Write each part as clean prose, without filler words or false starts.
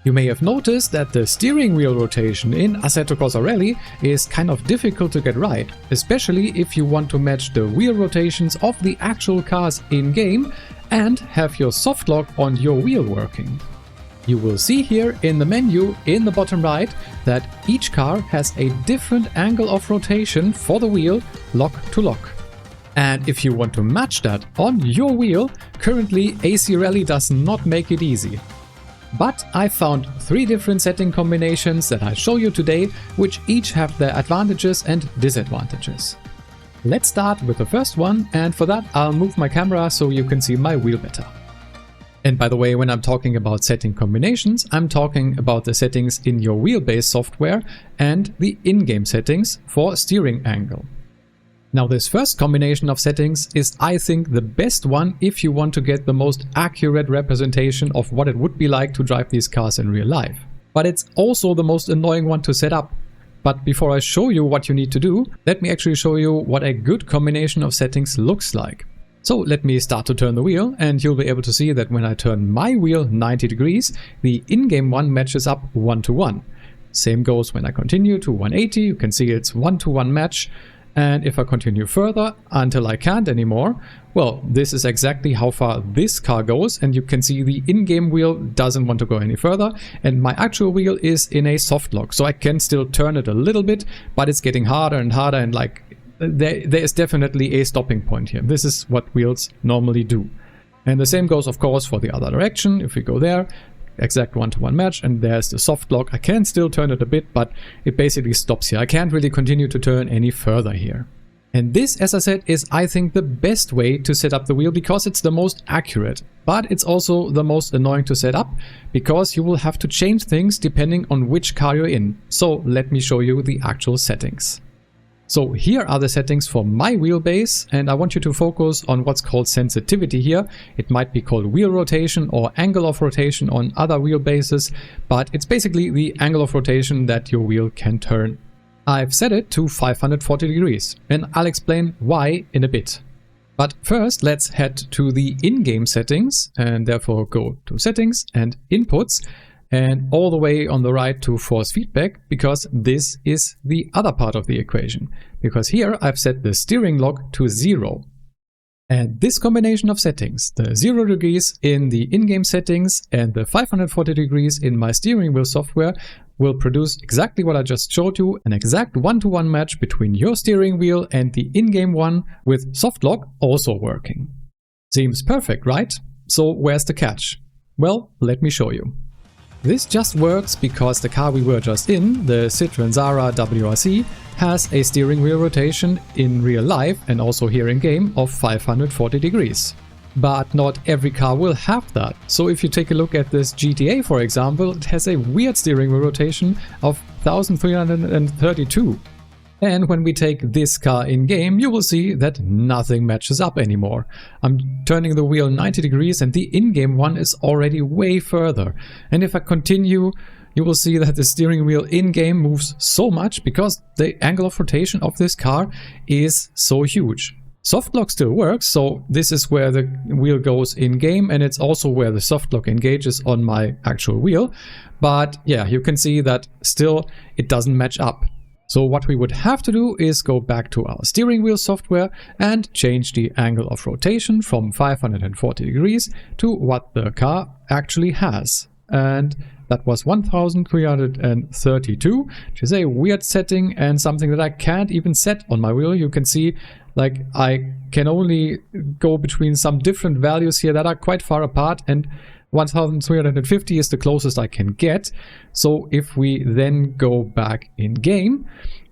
You may have noticed that the steering wheel rotation in Assetto Corsa Rally is kind of difficult to get right, especially if you want to match the wheel rotations of the actual cars in-game and have your soft lock on your wheel working. You will see here in the menu in the bottom right that each car has a different angle of rotation for the wheel lock to lock. And if you want to match that on your wheel, currently AC Rally does not make it easy. But I found 3 different setting combinations that I show you today, which each have their advantages and disadvantages. Let's start with the first one, and for that I'll move my camera so you can see my wheel better. And by the way, when I'm talking about setting combinations, I'm talking about the settings in your wheelbase software and the in-game settings for steering angle. Now this first combination of settings is, I think, the best one if you want to get the most accurate representation of what it would be like to drive these cars in real life. But it's also the most annoying one to set up. But before I show you what you need to do, let me actually show you what a good combination of settings looks like. So let me start to turn the wheel, and you'll be able to see that when I turn my wheel 90 degrees, the in-game one matches up 1-to-1. Same goes when I continue to 180, you can see it's 1-to-1 match. And if I continue further until I can't anymore, well, this is exactly how far this car goes, and you can see the in-game wheel doesn't want to go any further, and my actual wheel is in a soft lock, so I can still turn it a little bit, but it's getting harder and harder, and like there is definitely a stopping point here. This is what wheels normally do. And the same goes, of course, for the other direction. If we go there, exact 1-to-1 match, and there's the soft lock. I can still turn it a bit, but it basically stops here. I can't really continue to turn any further here. And this, as I said, is, I think, the best way to set up the wheel because it's the most accurate. But it's also the most annoying to set up because you will have to change things depending on which car you're in. So let me show you the actual settings. So here are the settings for my wheelbase, and I want you to focus on what's called sensitivity here. It might be called wheel rotation or angle of rotation on other wheelbases, but it's basically the angle of rotation that your wheel can turn. I've set it to 540 degrees, and I'll explain why in a bit. But first, let's head to the in-game settings, and therefore go to settings and inputs, and all the way on the right to force feedback, because this is the other part of the equation. Because here I've set the steering lock to 0. And this combination of settings, the 0 degrees in the in-game settings and the 540 degrees in my steering wheel software, will produce exactly what I just showed you, an exact 1-to-1 match between your steering wheel and the in-game one, with soft lock also working. Seems perfect, right? So where's the catch? Well, let me show you. This just works because the car we were just in, the Citroën Zara WRC, has a steering wheel rotation in real life and also here in game of 540 degrees. But not every car will have that. So if you take a look at this GTA, for example, it has a weird steering wheel rotation of 1332. And when we take this car in game, you will see that nothing matches up anymore. I'm turning the wheel 90 degrees and the in-game one is already way further. And if I continue, you will see that the steering wheel in-game moves so much because the angle of rotation of this car is so huge. Soft lock still works, so this is where the wheel goes in-game, and it's also where the soft lock engages on my actual wheel. But yeah, you can see that still it doesn't match up. So what we would have to do is go back to our steering wheel software and change the angle of rotation from 540 degrees to what the car actually has. And that was 1332, which is a weird setting and something that I can't even set on my wheel. You can see, like, I can only go between some different values here that are quite far apart, and 1350 is the closest I can get. So if we then go back in game,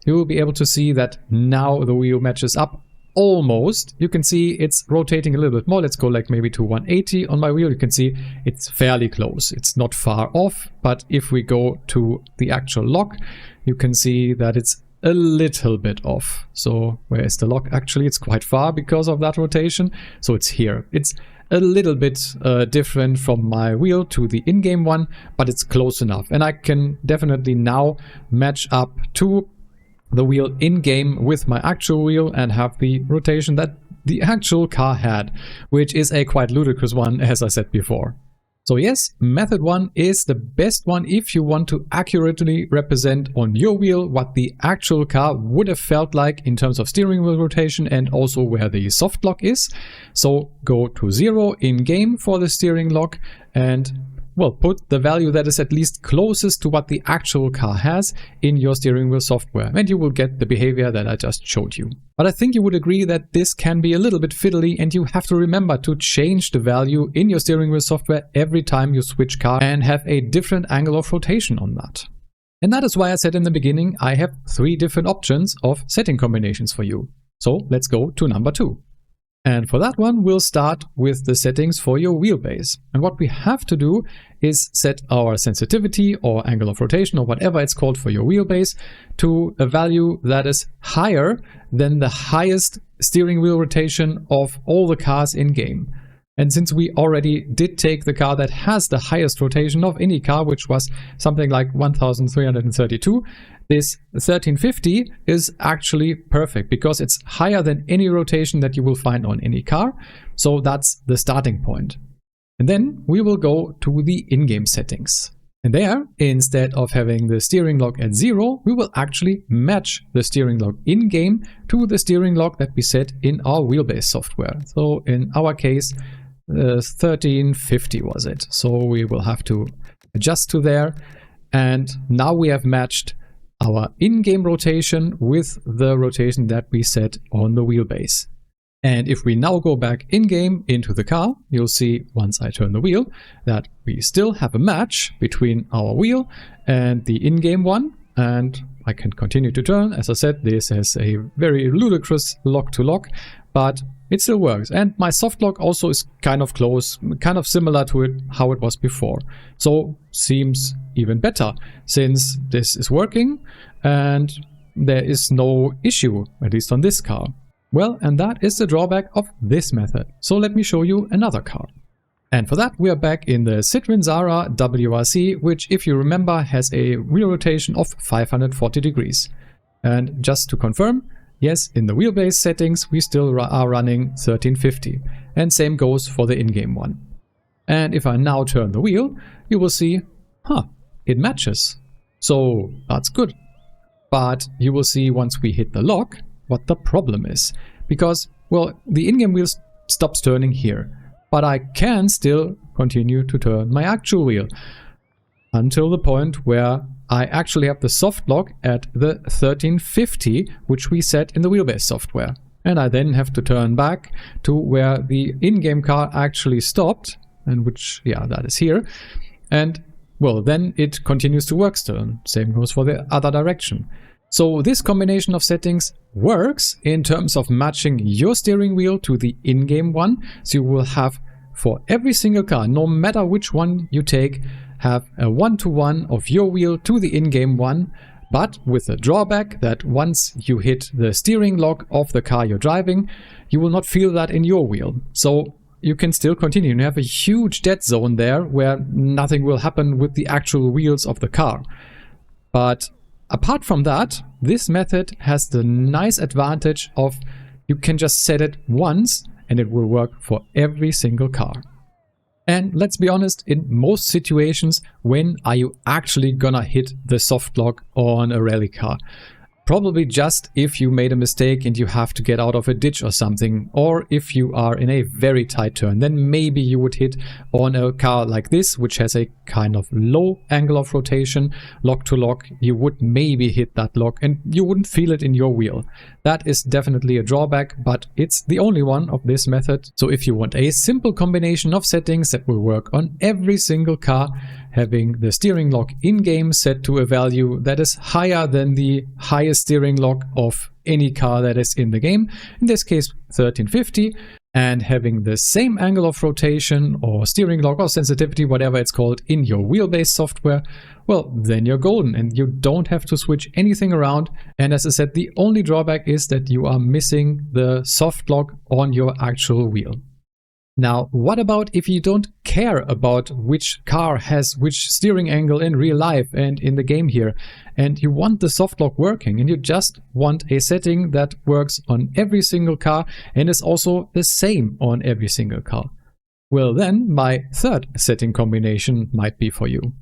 you will be able to see that now the wheel matches up almost. You can see it's rotating a little bit more. Let's go like maybe to 180 on my wheel. You can see it's fairly close. It's not far off, but if we go to the actual lock, you can see that it's a little bit off. So where is the lock? Actually, it's quite far because of that rotation. So it's here. It's a little bit different from my wheel to the in-game one, but it's close enough. And I can definitely now match up to the wheel in-game with my actual wheel and have the rotation that the actual car had, which is a quite ludicrous one, as I said before. So yes, method 1 is the best one if you want to accurately represent on your wheel what the actual car would have felt like in terms of steering wheel rotation and also where the soft lock is. So go to 0 in game for the steering lock and well, put the value that is at least closest to what the actual car has in your steering wheel software, and you will get the behavior that I just showed you. But I think you would agree that this can be a little bit fiddly, and you have to remember to change the value in your steering wheel software every time you switch car and have a different angle of rotation on that. And that is why I said in the beginning I have 3 different options of setting combinations for you. So let's go to number 2. And for that one, we'll start with the settings for your wheelbase. And what we have to do is set our sensitivity or angle of rotation or whatever it's called for your wheelbase to a value that is higher than the highest steering wheel rotation of all the cars in game. And since we already did take the car that has the highest rotation of any car, which was something like 1332, this 1350 is actually perfect because it's higher than any rotation that you will find on any car. So that's the starting point. And then we will go to the in-game settings. And there, instead of having the steering lock at 0, we will actually match the steering lock in-game to the steering lock that we set in our wheelbase software. So in our case, 1350 was it. So we will have to adjust to there. And now we have matched our in-game rotation with the rotation that we set on the wheelbase. And if we now go back in-game into the car, you'll see once I turn the wheel that we still have a match between our wheel and the in-game one. And I can continue to turn. As I said, this is a very ludicrous lock to lock, but it still works. And my soft lock also is kind of close, kind of similar to it, how it was before. So seems even better since this is working and there is no issue, at least on this car. Well, and that is the drawback of this method. So let me show you another car. And for that, we are back in the Citroën Zara WRC, which, if you remember, has a wheel rotation of 540 degrees. And just to confirm, yes, in the wheelbase settings, we still are running 1350. And same goes for the in-game one. And if I now turn the wheel, you will see, it matches. So that's good. But you will see once we hit the lock, what the problem is. Because, well, the in-game wheel stops turning here. But I can still continue to turn my actual wheel until the point where I actually have the soft lock at the 1350, which we set in the wheelbase software. And I then have to turn back to where the in-game car actually stopped, and which, yeah, that is here. And, well, then it continues to work still. Same goes for the other direction. So this combination of settings works in terms of matching your steering wheel to the in-game one. So you will have for every single car, no matter which one you take, have a one-to-one of your wheel to the in-game one, but with the drawback that once you hit the steering lock of the car you're driving, you will not feel that in your wheel. So you can still continue. You have a huge dead zone there where nothing will happen with the actual wheels of the car. But apart from that, this method has the nice advantage of you can just set it once and it will work for every single car. And let's be honest, in most situations, when are you actually gonna hit the soft lock on a rally car? Probably just if you made a mistake and you have to get out of a ditch or something, or if you are in a very tight turn, then maybe you would hit on a car like this, which has a kind of low angle of rotation, lock to lock. You would maybe hit that lock and you wouldn't feel it in your wheel. That is definitely a drawback, but it's the only one of this method. So if you want a simple combination of settings that will work on every single car, having the steering lock in-game set to a value that is higher than the highest steering lock of any car that is in the game, in this case 1350, and having the same angle of rotation or steering lock or sensitivity, whatever it's called, in your wheelbase software, well, then you're golden and you don't have to switch anything around. And as I said, the only drawback is that you are missing the soft lock on your actual wheel. Now, what about if you don't care about which car has which steering angle in real life and in the game here, and you want the soft lock working and you just want a setting that works on every single car and is also the same on every single car? Well, then my third setting combination might be for you.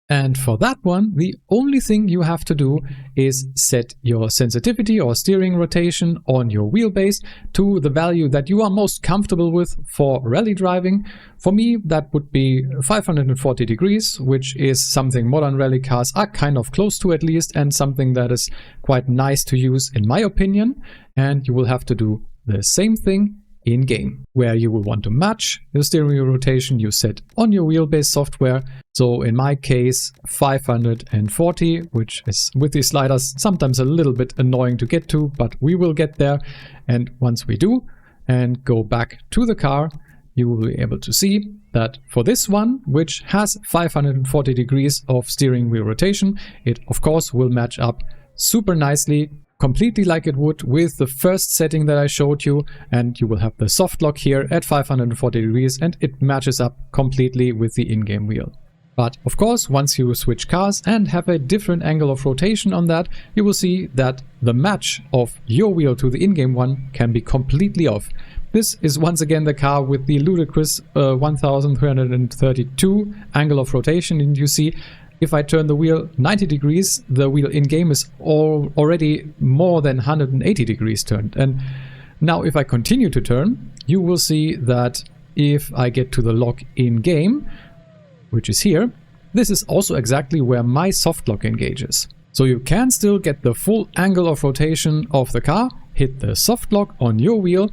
And for that one, the only thing you have to do is set your sensitivity or steering rotation on your wheelbase to the value that you are most comfortable with for rally driving. For me, that would be 540 degrees, which is something modern rally cars are kind of close to at least, and something that is quite nice to use in my opinion. And you will have to do the same thing in-game, where you will want to match the steering wheel rotation you set on your wheelbase software. So in my case, 540, which is with these sliders sometimes a little bit annoying to get to, but we will get there. And once we do and go back to the car, you will be able to see that for this one, which has 540 degrees of steering wheel rotation, it of course will match up super nicely, completely like it would with the first setting that I showed you, and you will have the soft lock here at 540 degrees and it matches up completely with the in-game wheel. But of course, once you switch cars and have a different angle of rotation on that, you will see that the match of your wheel to the in-game one can be completely off. This is once again the car with the ludicrous 1332 angle of rotation, and you see if I turn the wheel 90 degrees, the wheel in-game is already more than 180 degrees turned. And now if I continue to turn, you will see that if I get to the lock in-game, which is here, this is also exactly where my soft lock engages. So you can still get the full angle of rotation of the car, hit the soft lock on your wheel,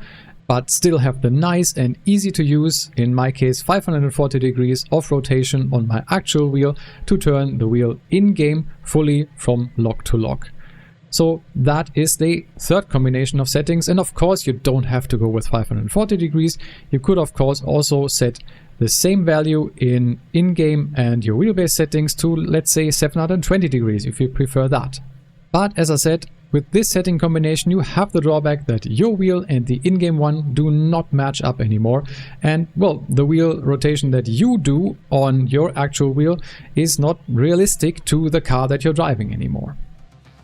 but still have the nice and easy to use, in my case 540 degrees of rotation on my actual wheel to turn the wheel in-game fully from lock to lock. So that is the third combination of settings, and of course you don't have to go with 540 degrees. You could of course also set the same value in-game and your wheelbase settings to, let's say, 720 degrees if you prefer that. But as I said, with this setting combination you have the drawback that your wheel and the in-game one do not match up anymore, and well, the wheel rotation that you do on your actual wheel is not realistic to the car that you're driving anymore.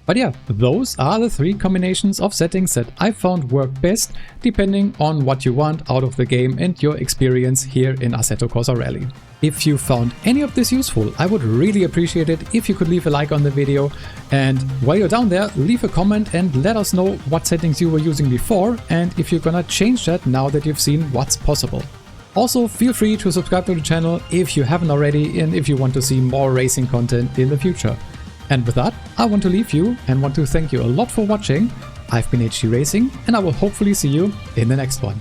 But yeah, those are the three combinations of settings that I found work best depending on what you want out of the game and your experience here in Assetto Corsa Rally. If you found any of this useful, I would really appreciate it if you could leave a like on the video, and while you're down there, leave a comment and let us know what settings you were using before and if you're gonna change that now that you've seen what's possible. Also, feel free to subscribe to the channel if you haven't already and if you want to see more racing content in the future. And with that, I want to leave you and want to thank you a lot for watching. I've been HD Racing, and I will hopefully see you in the next one.